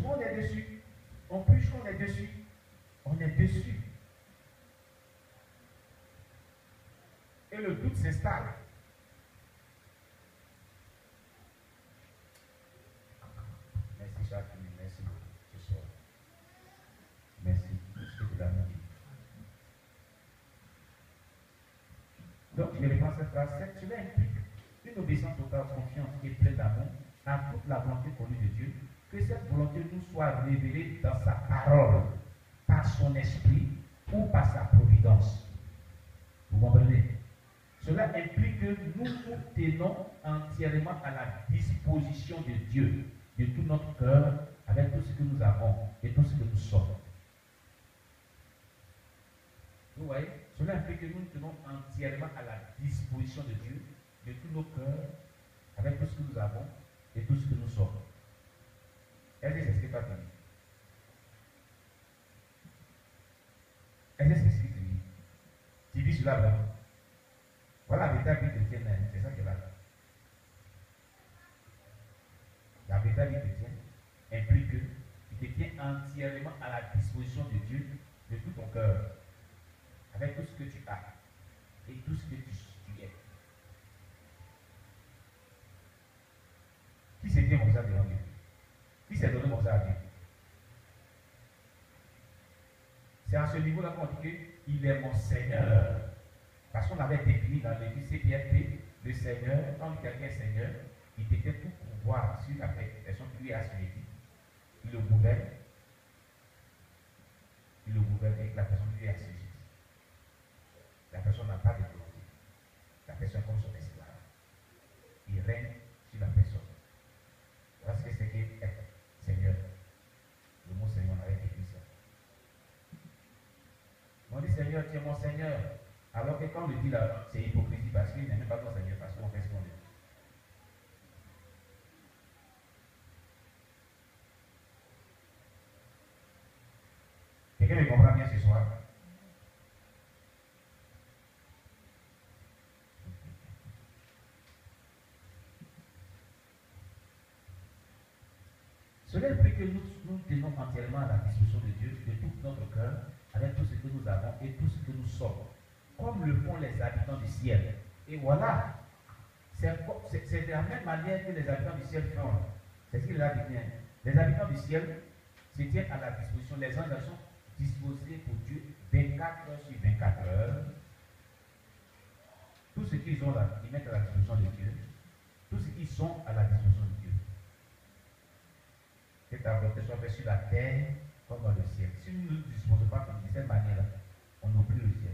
souvent on est dessus. On prêche qu'on est dessus. On est dessus. Et le doute s'installe. Merci Jacques, merci beaucoup ce soir. Merci pour ce que tu as dit. Donc, je reprends cette phrase. Cela implique une obéissance totale, confiance et pleine d'amour à toute la volonté connue de Dieu, que cette volonté nous soit révélée dans sa parole, par son esprit ou par sa providence. Vous comprenez? Cela implique que nous nous tenons entièrement à la disposition de Dieu, de tout notre cœur, avec tout ce que nous avons et tout ce que nous sommes. Vous voyez? Cela implique que nous nous tenons entièrement à la disposition de Dieu, de tous nos cœurs, avec tout ce que nous avons et tout ce que nous sommes. Est-ce que c'est ce que tu as dit? Est-ce que c'est ce que tu dis? Tu dis cela vraiment? Voilà la véritable vie chrétienne, c'est ça qu'elle a. La véritable vie chrétienne implique que tu te tiens entièrement à la disposition de Dieu, de tout ton cœur, avec tout ce que tu as et tout ce que tu es. Qui s'est dit comme ça devant Dieu? Qui s'est donné comme ça à Dieu? C'est à ce niveau-là qu'on dit qu'il est mon Seigneur. Parce qu'on avait défini dans l'église CPFP, le Seigneur, quand quelqu'un est Seigneur, il détient tout pouvoir sur la personne qui lui est assujettie. Il le gouverne. Il le gouverne et la personne qui lui est assujettie. La personne n'a pas de volonté. La personne est comme son esclave. Il règne sur la personne. Voilà ce que c'est qu'être Seigneur. Le mot Seigneur, on avait écrit ça. On dit Seigneur, tu es mon Seigneur. Alors que quand on le dit là, c'est hypocrisie parce qu'il n'est même pas ton Seigneur, parce qu'on fait ce qu'on dit. Quelqu'un me comprend bien ce soir? Cela implique que nous tenons entièrement à la disposition de Dieu, de tout notre cœur, avec tout ce que nous avons et tout ce que nous sommes, comme le font les habitants du ciel. Et voilà, c'est de la même manière que les habitants du ciel font. C'est ce qu'il a dit bien. Les habitants du ciel se tiennent à la disposition, les anges sont disposés pour Dieu 24 heures sur 24 heures. Tout ce qu'ils ont là, ils mettent à la disposition de Dieu. Tout ce qu'ils sont à la disposition de Dieu. Que ta volonté soit faite sur la terre comme dans le ciel. Si nous ne nous disposons pas comme de cette manière-là, on oublie le ciel.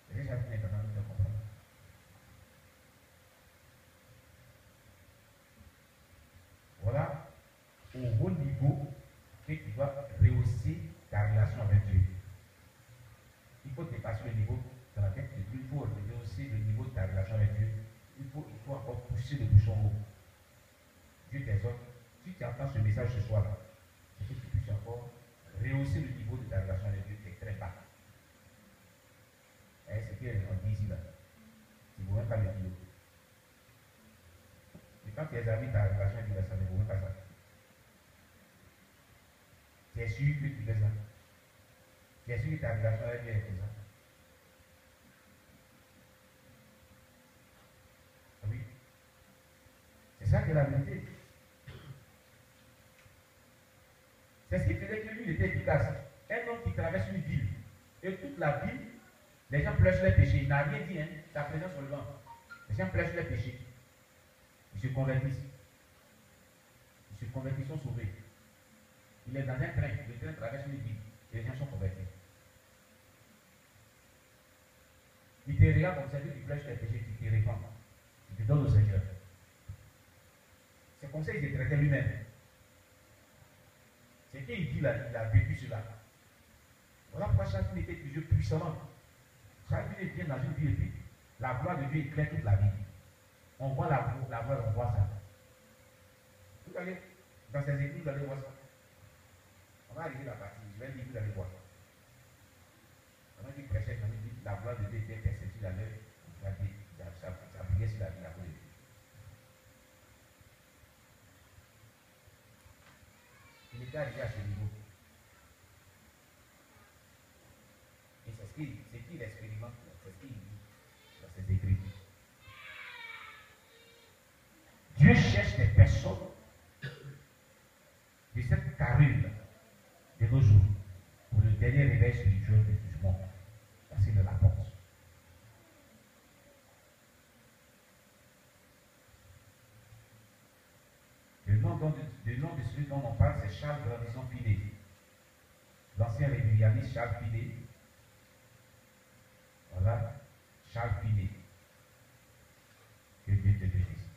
C'est déjà bien maintenant de comprendre. Voilà au haut niveau que tu dois rehausser ta relation avec Dieu. Il faut dépasser le niveau dans la tête de Dieu. Il faut rehausser le niveau de ta relation avec Dieu. Il faut encore pousser le bouchon haut. Dieu t'exhorte. Si tu entends ce message ce soir-là, c'est que tu puisses encore rehausser le niveau de ta relation avec Dieu qui est très bas. Et c'est ce qu'on dit ici là. Tu ne pourrais pas le dire. Et quand tu examines ta relation avec Dieu, ça ne vaut pas ça. Tu es sûr que tu fais ça. Tu es sûr que ta relation avec Dieu est ça. Oui. C'est ça qui est la vérité. C'est ce qui faisait que lui, il était efficace. Un homme qui traverse une ville, et toute la ville, les gens pleurent sur les péchés. Il n'a rien dit, hein, sa présence sur le vent. Les gens pleurent sur les péchés. Ils se convertissent. Ils se convertissent, sont sauvés. Il est dans un train, le train traverse une ville, et les gens sont convertis. Il te regarde comme ça, tu pleures sur les péchés, tu te répands. Tu te donnes au Seigneur. C'est comme ça qu'il se traitait lui-même. C'est qu'il dit là, il a vécu cela. Voilà pourquoi chaque fois il était Dieu puissamment. Chaque fois il vient dans une vie, la gloire de Dieu éclaire toute la vie. On voit la gloire, on voit ça. Vous allez, dans ces églises, vous allez voir ça. On va arriver à la partie, je vais dire, vous allez voir. On va dire prêcher, on dit, la gloire de Dieu était perceptible dans l'œil, ça brillait sur la vie, la gloire de Dieu. est arrivé à ce niveau. Et c'est ce qu'il expérimente, c'est ce qu'il dit dans ses écrits. Dieu cherche des personnes de cette carrure de nos jours pour le dernier réveil spirituel du monde. Parce qu'il le rapporte. Le nom de celui dont on parle, c'est Charles Grandison Finet. L'ancien réguliariste Charles Finet. Voilà, Charles Finet. Que Dieu te bénisse.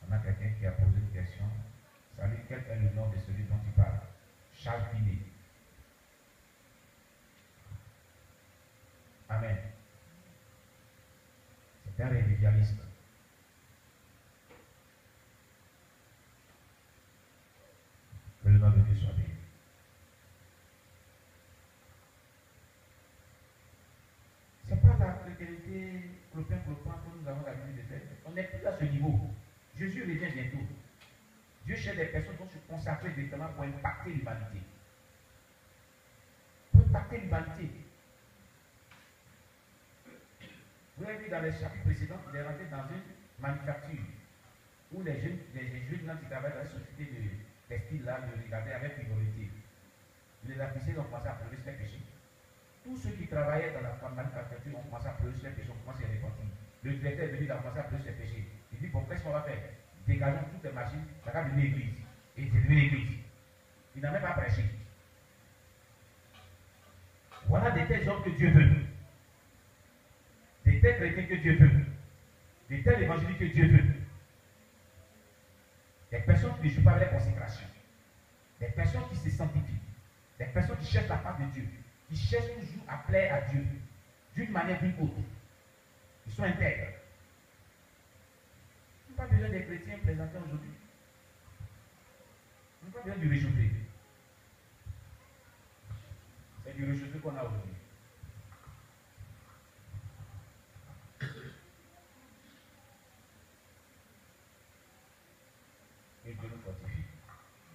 On a quelqu'un qui a posé une question. Salut, quel est le nom de celui dont tu parles? Charles Finet. Amen. C'est un réguliariste. Que le nom de Dieu soit béni. Ce n'est pas la chrétienté clopin que nous avons l'habitude de faire. On n'est plus à ce niveau. Jésus revient bientôt. Dieu cherche des personnes qui vont se consacrer directement pour impacter l'humanité. Pour impacter l'humanité. Vous avez vu dans les chapitres précédents, il est rentré dans une manufacture où les jeunes gens qui travaillent dans la société de textile là, le regardaient avec frivolité. Les officiers ont commencé à pleurer sur les péchés. Tous ceux qui travaillaient dans la manufacture ont commencé à pleurer sur les péchés, ont commencé à les repentir. Le directeur est venu, il a commencé à pleurer sur les péchés. Il dit, bon, qu'est-ce qu'on va faire? Dégageons toutes les machines, ça va devenir l'église. Et c'est devenu l'église. Il n'a même pas prêché. Voilà des tels hommes que Dieu veut. Des tels chrétiens que Dieu veut. Des tels évangéliques que Dieu veut. Des personnes qui ne jouent pas avec la consécration. Des personnes qui se sanctifient. Des personnes qui cherchent la part de Dieu. Qui cherchent toujours à plaire à Dieu. D'une manière ou d'une autre. Ils sont intègres. Nous n'avons pas besoin des chrétiens présentés aujourd'hui. Nous n'avons pas besoin du réchauffé. C'est du réchauffé qu'on a aujourd'hui. Que Dieu nous fortifie.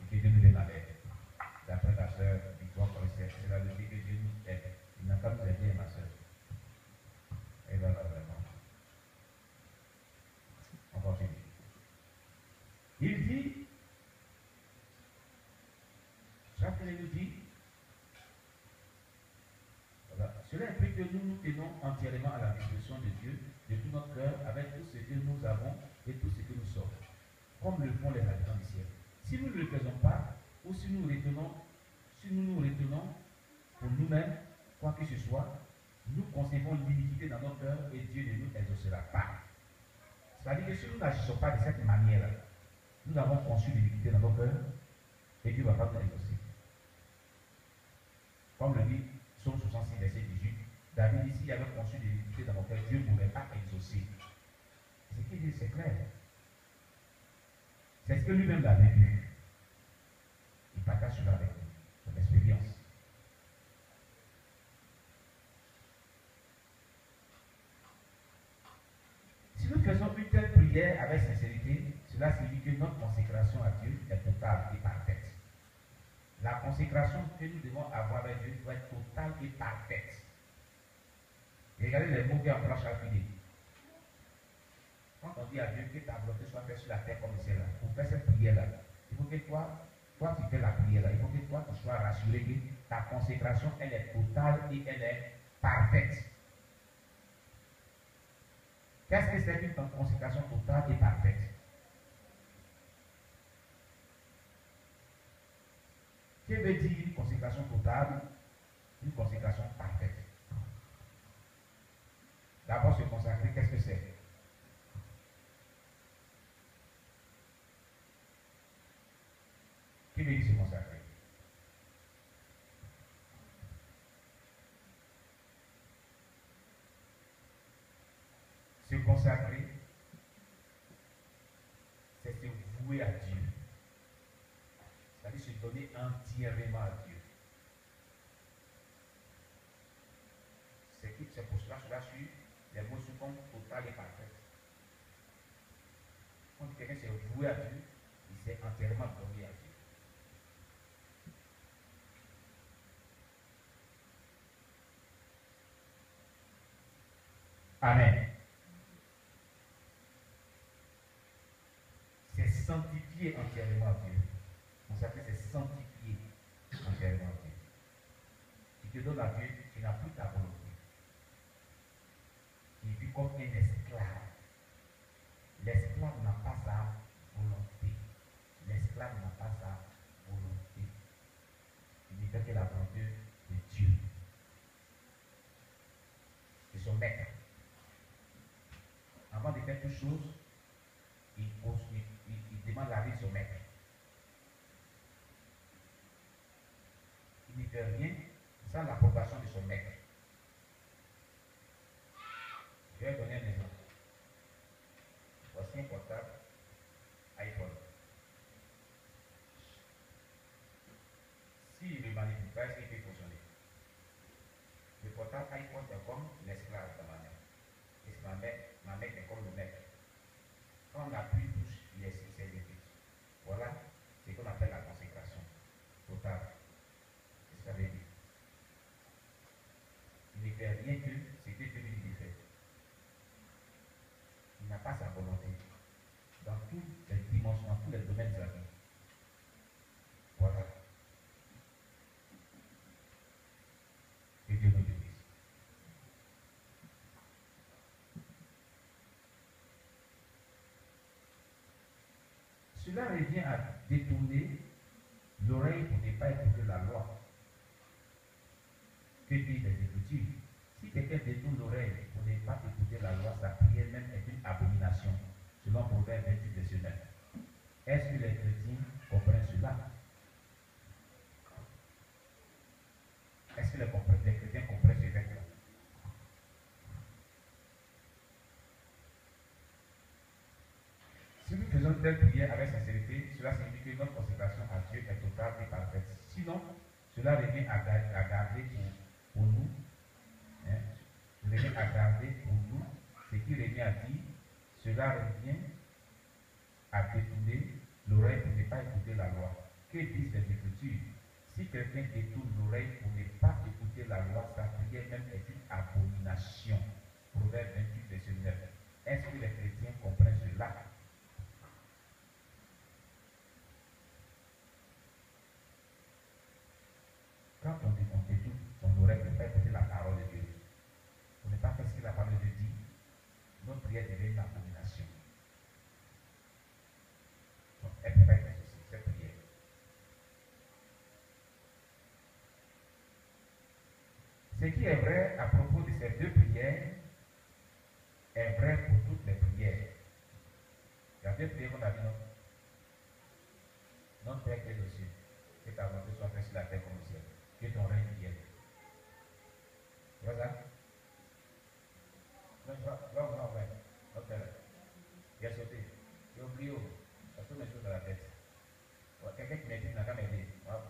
Et que Dieu nous donne la aide. D'après ta soeur Victoire Forestière, c'est la leçon que Dieu nous aide. Il n'a pas nous aider, ma soeur. Et voilà, vraiment. On continue. Il dit, chaque nous dit, voilà, cela implique que nous nous tenons entièrement à la disposition de Dieu, de tout notre cœur, avec tout ce que nous avons et tout ce que nous sommes, comme le font les habitants du ciel. Si nous ne le faisons pas, ou si nous nous retenons pour nous-mêmes, quoi que ce soit, nous concevons l'iniquité dans nos cœurs et Dieu ne nous exaucera pas. C'est-à-dire que si nous n'agissons pas de cette manière, nous avons conçu l'iniquité dans nos cœurs et Dieu ne va pas nous exaucer. Comme le dit Psaume 66, verset 18, David dit, s'il avait conçu l'iniquité dans mon cœur, Dieu ne pourrait pas exaucer. Ce qu'il dit, c'est clair. C'est ce que lui-même l'avait vu. Il partage cela avec nous, son expérience. Si nous faisons une telle prière avec sincérité, cela signifie que notre consécration à Dieu est totale et parfaite. La consécration que nous devons avoir avec Dieu doit être totale et parfaite. Regardez les mots qu'il y a en planche à filer. Quand on dit à Dieu que ta volonté soit faite sur la terre comme au ciel, pour faire cette prière-là, il faut que toi qui fais la prière-là, il faut que toi tu sois rassuré que ta consécration, elle est totale et elle est parfaite. Qu'est-ce que c'est qu'une consécration totale et parfaite? Que veut dire une consécration totale, une consécration parfaite? D'abord, se consacrer, qu'est-ce que c'est? Qui veut dire se consacrer? Se consacrer, c'est se vouer à Dieu. C'est-à-dire se donner entièrement à Dieu. C'est pour cela suit les mots sous forme totale et parfaite. Quand quelqu'un s'est voué à Dieu, il s'est entièrement donné à Dieu. Amen. C'est sanctifié entièrement à Dieu. On s'appelle c'est sanctifié entièrement à Dieu. Tu te donnes à Dieu, tu n'as plus ta volonté. Tu vis comme un esclave. L'esclave n'a pas sa volonté. L'esclave n'a pas sa volonté. Il ne fait que la volonté de Dieu. De son maître. Avant de faire toute chose, il demande l'avis de son maître. Il ne fait rien sans l'approbation de son maître. Je vais donner un exemple. Voici un portable iPhone. S'il ne manipule pas, est-ce qu'il peut fonctionner? Le portable iPhone est comme l'esclave de ma main. Et ma main est comme le maître. Quand on appuie touche, il est exécuté. Voilà ce qu'on appelle la consécration totale. C'est ce que ça veut dire. Il ne fait rien que ce que Dieu lui fait. Il n'a pas sa volonté. Dans toutes les dimensions, dans tous les domaines de la vie. Voilà. Que Dieu nous bénisse. Cela revient à détourner l'oreille pour ne pas écouter la loi. Que disent les Écritures? Si quelqu'un détourne l'oreille pour ne pas écouter la loi, sa prière même est une abomination, selon Proverbe 28, verset 9. Est-ce que les chrétiens comprennent cela? Est-ce que les chrétiens comprennent ce fait-là? Si nous faisons telle prière avec sincérité, cela signifie que notre consécration à Dieu est totale et parfaite. Sinon, cela revient à garder pour nous, à garder pour nous, ce qui revient à dire, cela revient à détourner l'oreille pour ne pas écouter la loi. Que disent les Écritures? Si quelqu'un détourne l'oreille pour ne pas écouter la loi, sa prière même est une abomination. Proverbe 28, verset 9. Est-ce que les chrétiens comprennent cela? Quand on détourne son oreille pour ne pas écouter la parole de Dieu, pour ne pas faire ce que la parole de Dieu dit, notre prière devient une abomination. Donc, elle ne peut pas être associée, cette prière. Ce qui est vrai à propos de ces deux prières est vrai pour toutes les prières. Il y a deux prières qu'on a dit, non? Notre Père qui est aux cieux, que ta volonté soit faite sur la terre comme au ciel, que ton règne vienne. Tu vois ça? Non, ouais. Ok, là. Il a sauté. Il a oublié. Il a tout mis dans la tête. Quelqu'un qui m'aide n'a qu'à m'aider. Voilà.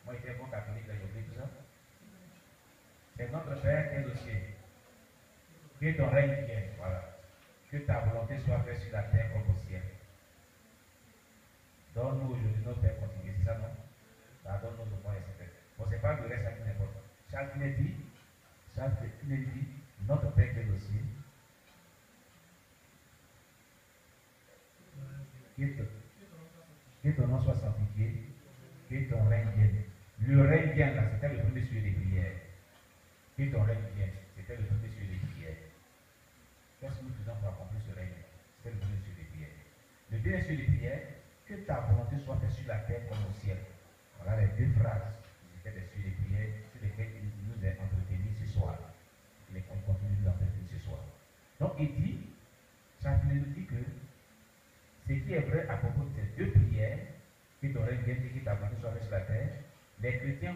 Moi, j'étais bon catholique, là, j'ai oublié tout ça. C'est notre Père qui est au ciel. Que ton règne vienne. Voilà. Que ta volonté soit faite sur la terre comme au ciel. Donne-nous aujourd'hui notre Père continu. C'est ça, non? Pardonne-nous au moins, etc. Bon, c'est pas le reste qui n'importe. Chaque dit, notre Père qui est au ciel. Que ton nom soit sanctifié, que ton règne vienne. Le règne vienne là, c'était le premier sujet des prières. Que ton règne vienne, c'était le premier sujet des prières. Qu'est-ce que nous faisons pour accomplir ce règne? C'était le premier sujet des prières. Le deuxième sujet des prières, que ta volonté soit faite sur la terre comme au ciel. Voilà les deux phrases. C'était des sujets de prière sur lesquels il nous est entretenu ce soir. Il continue de nous entretenir ce soir. Donc il dit, Saint-Paul nous dit que ce qui est vrai à propos de ces deux prières, que ton règne vienne et que ta volonté soit faite sur la terre, les chrétiens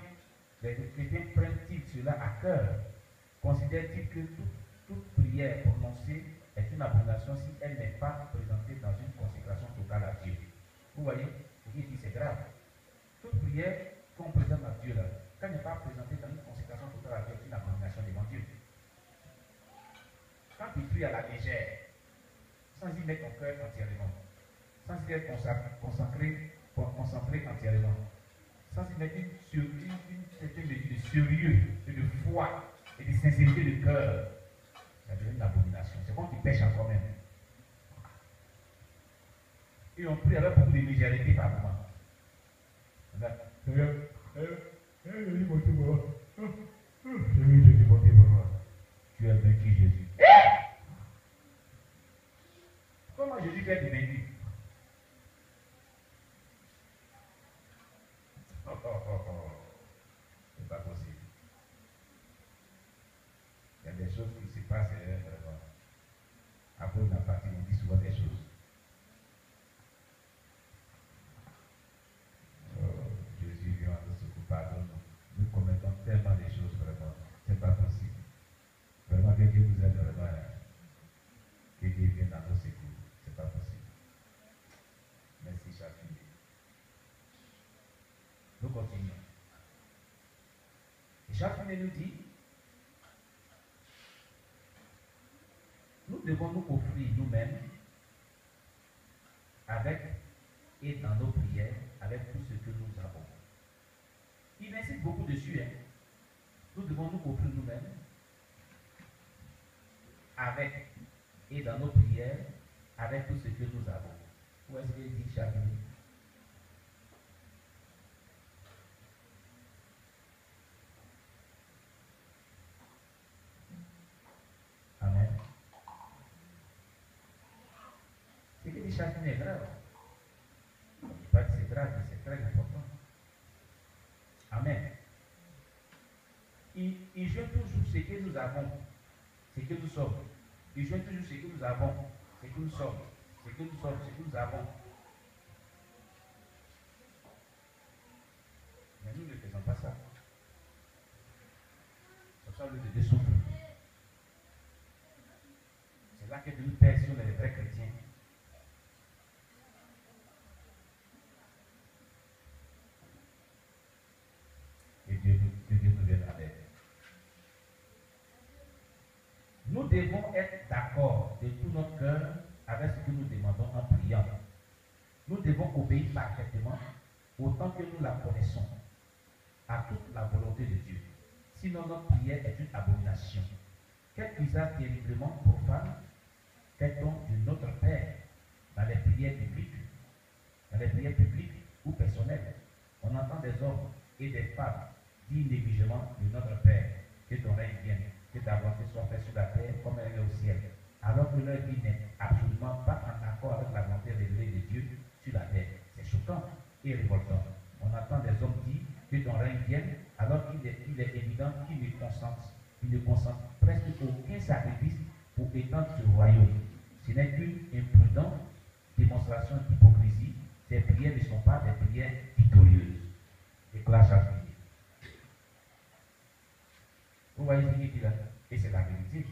prennent-ils cela à cœur? Considèrent-ils que toute prière prononcée est une abomination si elle n'est pas présentée dans une consécration totale à Dieu? Vous voyez, il dit c'est grave. Toute prière qu'on présente à Dieu là, quand elle n'est pas présentée dans une consécration totale à Dieu, c'est une abomination devant Dieu. Quand tu pries à la légère, sans y mettre ton cœur entièrement, sans y être concentré entièrement, sans y mettre une certaine mesure de sérieux et de foi et de sincérité de cœur, ça devient une abomination. C'est comme tu pêches à toi-même. Et on prie avec beaucoup de légèreté par moment. Tu as vaincu Jésus. Comment Jésus fait du vaincu? C'est pas possible. Il y a des choses qui se passent à cause de la fatigue, on dit souvent des choses. Jésus vient à nous secourir, pardonne-nous. Nous commettons tellement de choses, vraiment. C'est pas possible. Vraiment que Dieu nous aide vraiment. Que Dieu vienne dans nos secours. C'est pas possible. Merci, chacun. Nous continuons. Et chacun nous dit, nous devons nous offrir nous-mêmes avec et dans nos prières, avec tout ce que nous avons. Il insiste beaucoup dessus. Hein. Nous devons nous offrir nous-mêmes avec et dans nos prières, avec tout ce que nous avons. Où est-ce qu'il dit chaque nuit? Amen. Ce qu'il dit chaque nuit est grave. Je ne dis pas que c'est grave, mais c'est très important. Amen. Il joue toujours ce que nous avons, ce que nous sommes. Il joue toujours ce que nous avons, ce que nous sommes, ce que nous sommes, ce que nous avons. Mais nous ne faisons pas ça. C'est ça le de souffle. C'est là que nous pèse sur les vrais chrétiens. Et Dieu nous vienne à l'aide. Nous devons être d'accord de tout notre cœur avec ce que nous demandons en priant. Nous devons obéir parfaitement autant que nous la connaissons à toute la volonté de Dieu. Sinon notre prière est une abomination. Quel usage terriblement profane fait-on de notre Père dans les prières publiques ou personnelles? On entend des hommes et des femmes dire négligemment de notre Père, que ton règne vienne, que ta volonté soit faite sur la terre comme elle est au ciel, alors que leur vie n'est absolument pas en accord avec la volonté révélée de Dieu sur la terre. C'est choquant et révoltant. On entend des hommes dire que ton règne vienne, alors qu'il est évident qu'ils ne consentent presque aucun sacrifice pour étendre ce royaume. Ce n'est qu'une imprudente démonstration d'hypocrisie. Ces prières ne sont pas des prières victorieuses. Déclare chaque. Vous voyez ce qu'il dit là? Et c'est la vérité.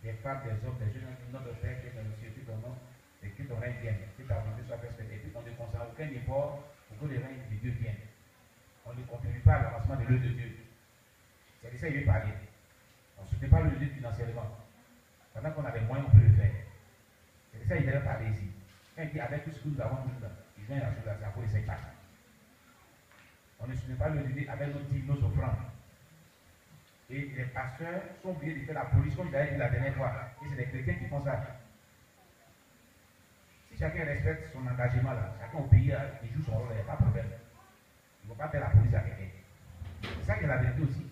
Des femmes, des hommes, des jeunes, notre Père qui est dans le ciel, tout ton nom, et que ton règne vienne, que ta volonté soit faite, et puis on ne consent aucun effort pour que le règne de Dieu vienne. On ne contribue pas à l'avancement de l'œuvre de Dieu. C'est de ça qu'il veut parler. On ne soutient pas l'œuvre de Dieu financièrement. Pendant qu'on a les moyens, on peut le faire. C'est de ça qu'il veut parler ici. Quand il dit avec tout ce que nous avons, il vient à la pour les 5 pas. On ne soutient pas l'œuvre de Dieu avec nos dîmes, nos offrandes. Et les pasteurs sont obligés de faire la police, comme je l'avais dit la dernière fois. Et c'est les chrétiens qui font ça. Si chacun respecte son engagement là, chacun au pays, il joue son rôle, il n'y a pas de problème. Il ne faut pas faire la police à quelqu'un. C'est ça qui est la vérité aussi.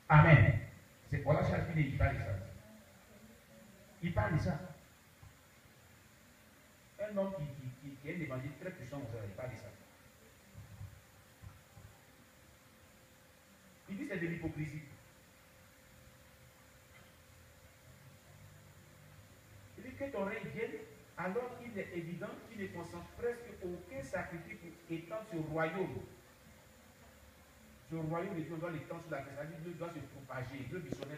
Amen. C'est voilà chaque fille qui parle de ça. Il parle de ça. Un homme qui est un évangile très puissant, il parle de ça. Il dit c'est de l'hypocrisie. Il dit que ton règne vienne, alors il est évident qu'il ne consent presque aucun sacrifice pour étendre ce royaume. Ce royaume de Dieu doit l'étendre sur la terre. Dieu doit se propager, il veut missionner.